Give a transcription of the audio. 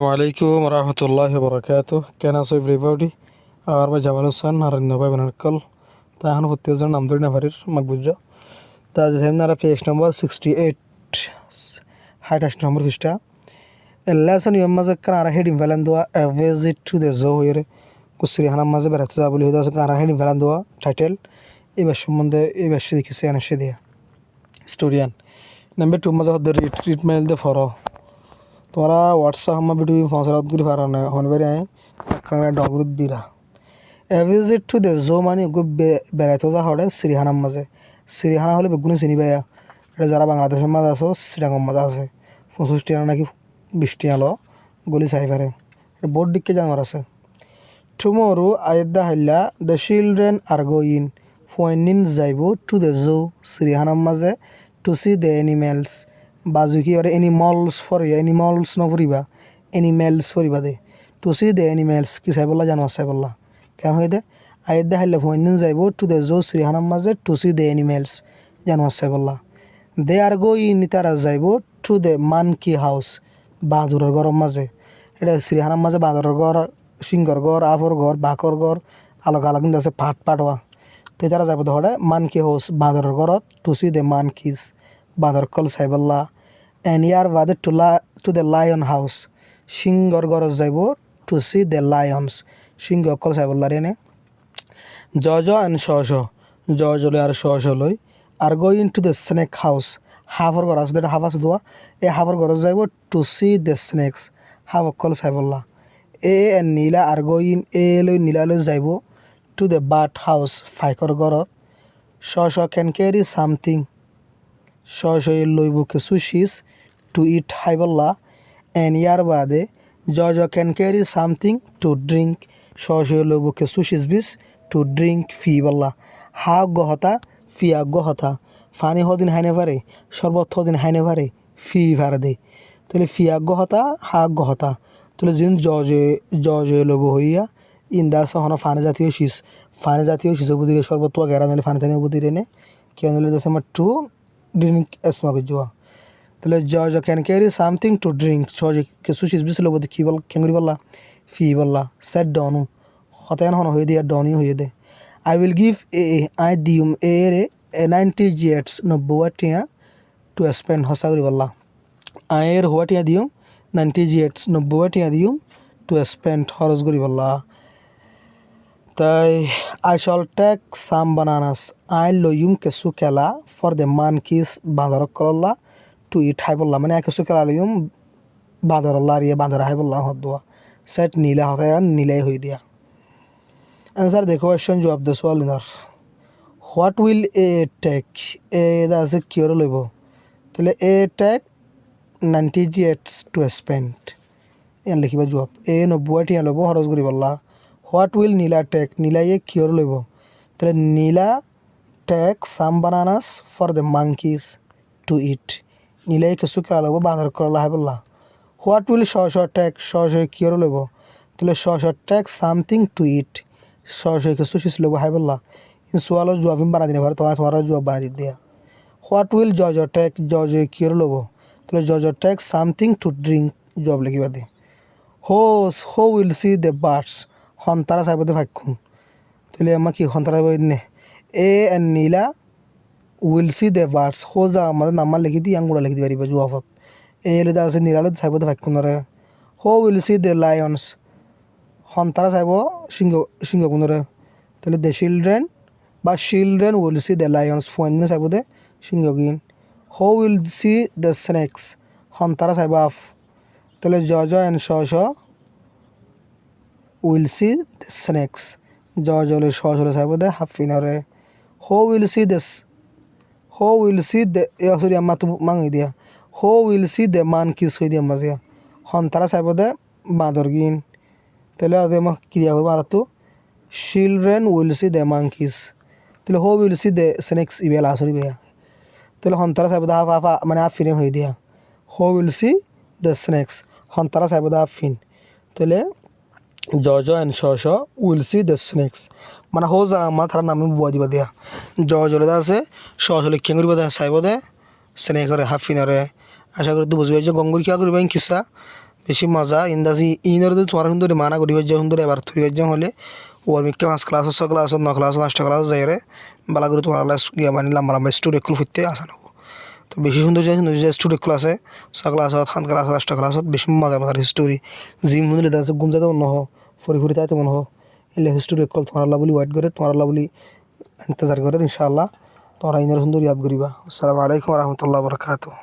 ওয়ালাইকুম রহমতুল্লাহ বরকাত কেন আছো এভরিবডি আর ভাই জামাল হোসেন আর ভাই বানারকল তা এখন প্রত্যেকজন নাম ধরে নাফারির মাকবুজ তা যেমন পেজ নম্বর 68 নম্বর পৃষ্ঠা লেসন ইয়ম মাঝে কারা হেডিং ফেলেন দেওয়া এ ভিজিট টু দ্য জো হয়ে কুসরি হানাম মাঝে বেড়াতে যাওয়া বলে হয়ে কারা হেডিং ফেলেন দেওয়া টাইটেল এবার সম্বন্ধে এবার সে দেখেছে এনে দিয়া স্টোরিয়ান নাম্বার 2 মাঝে হদ্দের রিটমেল দে ফর তোমরা হোয়াটসঅ্যাপ আমার ভিডিও ফসরাত গুলি পারানো হনবারে কারা ডগরুদ দিরা a visit to the zoo মানে গো বেড়াইতে যা হলে সিরিহানার মাঝে সিরিহানা হলে বেগুনি চিনি পাইয়া এটা যারা বাংলাদেশের মাঝে আছো শ্রীরাঙ্গর মাঝে আছে 65 টাকা নাকি 20 টাকা লো গলি চাই পারে বোর্ড দিকে জানার আছে টুমোরো আয়েদা হাইলা দ্য চিলড্রেন আর গোইন ফয়েনিন যাইব টু দ্য জো সিরিহানার মাঝে টু সি দ্য এনিমেলস বাজুকি আর এনিমলস ফরিয়া এনিমলস নফরিবা এনিমেলস ফরিবা দে টু সি দ্য এনিমেলস কি চাই বললা জানো চাই বললা কেন হয়ে দে আয়েদা হাইলা ফয়েনিন যাইব টু দ্য জো সিরিহানার মাঝে টু সি দ্য এনিমেলস জানো চাই বললা দে আর গোইন তারা যাইব টু দ্য মানকি হাউস বাঁদরের ঘরের মাঝে এটা সিরিহানার মাঝে বাঁদরের ঘর সিংহর ঘর আফর ঘর বাঘর ঘর আলাদা আলাদা কিন্তু আছে পাটওয়া তো তারা যাইব ধরে মানকি হাউস বাঁদরের ঘরত টু সি দ্য মানকিস বাঁদর কল সাইবল্লা এন ইয়ার বাদে টু দ্য লায়ন হাউস সিংহর ঘরত যাইব টু সি দ্য লায়ন্স সিংহ কল সাইবল্লা রেনে জজ এন্ড জজ লই আর লই are going to the snake house হাফর ঘর আছে এটা হাফ আছে দোয়া এই হাফর ঘরত যাইব টু সি দ্য স্নেকস হাফ কল সাইবল্লা এ এন নীলা আর গোইন এ লই নীলা লই যাইব টু দ্য বার্ড হাউস ফাইকর ঘরত ক্যান ক্যারি সামথিং লইব কিছু শিস টু ইট হাইবল্লা এন ইয়ার বাদে can carry something to drink লইব কিছু শিস বিস to drink fee Balla Ha গহতা Fiya গহতা funny হদিন Heine পারে শরবত হদিন হাইনে পারে ফি ভার দে তাহলে ফিয়া গহতা হা গহতা তাহলে যিন জজ লব হইয়া ইন্দা সহন ফানি জাতীয় শীষ বুদিরে শরবত গেরা নলে ফানি থানি বুদিরে নে কেন নলে দশ আমার টু ড্রিঙ্ক এসমা যাওয়া তাহলে জজ can carry something to drink সহজ কিছু শীষ বিশ লব কি বল কেঙ্গুরি বললা ফি বললা সেট ডনু হতায়ন হন হয়ে দিয়ে ডনি হয়ে দে আই উইল গিভ আই দিম এ রে 90 জেটস 90 টিয়া টু স্পেন্ড হসা করি বললা আয়ের হওয়া টিয়া দিম 90 জেটস 90 টিয়া দিম টু স্পেন্ড খরচ করি বললা তাই I shall take some bananas I লইম কেসু কেলা ফর দ্য মানকিস বাঁদর করল্লা টু ইট হাই বললা মানে কেসু কেলা লইম বাঁদরল্লা আর ইয়ে বাঁদর হাই বললা হদুয়া সেট নীলা হতায় নীলাই হয়ে দিয়া অ্যান্সার দেখো কোয়েশ্চন জবাব দে সোয়াল ইনার হোয়াট উইল এ টেক এ আছে কিয়র লইব তাহলে এ টেক 90 জেটস টু স্পেন্ড এন লিখিবা জবাব এ 90 টিয়া লব খরচ করি বললা হোয়াট উইল নীলা টেক নীলাইয়ে কিয়র লইব তাহলে Nila take some bananas for the monkeys to eat নীলাই কিছু কেলা লব বাঁদর করলা হাই বললা হোয়াট উইল টেক কিয়র লইব তাহলে টেক সামথিং টু ইট কিছু শিশ লব হাই বললা ইন সোয়ালের জবাব বানা দিনে পারে তোমার জবাব বানা দিয়া হোয়াট উইল টেক কিয়র লব তাহলে টেক সামথিং টু ড্রিঙ্ক জবাব লিখিবা দে who will see the birds হন্তারা চাইব দে ভাগ্যুন তাহলে আমার কি হন্তারা চাইব নে এ and Nila will see the birds হো যা আমাদের নাম্বার লিখি দিই আঙ্গুড়া লিখি দিবা জবাবত এ লিদা আছে নীলালো চাইব দে ভাগ্যুন রে who will see the lions হন্তারা চাইব সিংহ কোনরে তাহলে the children will see the lions ফোন চাইব দে সিংহ গিন who will see the snakes হন্তারা চাইব আফ তাহলে এন উইল সি দ্য স্নেকস জলে হলে চাইব দে হাফিনরে হো উইল সি দ্য সরি আমার তো মাঙি দিয়া হো উইল সি দ্য মান কিস হয়ে দিয়া মাঝিয়া হন্তারা চাইব দে বাঁদর গিন তাহলে আজ আমার ক্রিয়া হবে আর তো children will see the monkeys তাহলে who will see the snakes ইবেল আসরি বেয়া তাহলে হন্তারা চাইব দে হাফ মানে হাফ ফিনে হয়ে দিয়া who will see the snakes হন্তারা চাইব দে হাফ ফিন তাহলে জজ and will see the snakes মানে হো যা আমার তার নামে বুয়া দিবা দিয়া জলে আছে লিখিয়া করিব দে চাইব দে স্নেকরে হাফ ফিনরে আশা করি তো বুঝবে যে গঙ্গুর কিয়া করিবা কিসা বেশি মজা ইন্দাজি ইনর তো তোমার সুন্দর মানা করি বাজ্য সুন্দর এবার থুরি বাজ্য হলে ওর মিক্কে 5 ক্লাস 6 ক্লাস 9 ক্লাস 8 ক্লাস যাইরে বালা করে তোমার ক্লাস গিয়া মানে লম্বা লম্বা স্টুডিও খুল ফিরতে আসানো তো বেশি সুন্দর যে স্টুডিও ক্লাস আছে 6 ক্লাস 7 ক্লাস 8 ক্লাস বেশি মজা মজার হিস্টোরি জিম হুনলে দাসে গুম যাতে অন্য হো ফরি ফরি তাই তো মন হো এলে হিস্টোরি কল তোমার আল্লাহ বলি ওয়েট করে তোমার আল্লাহ বলি ইন্তজার করে ইনশাআল্লাহ তোমরা ইনর সুন্দর ইয়াদ করিবা আসসালামু আলাইকুম ওয়া রাহমাতুল্লাহি ওয়া বারাকাতুহু।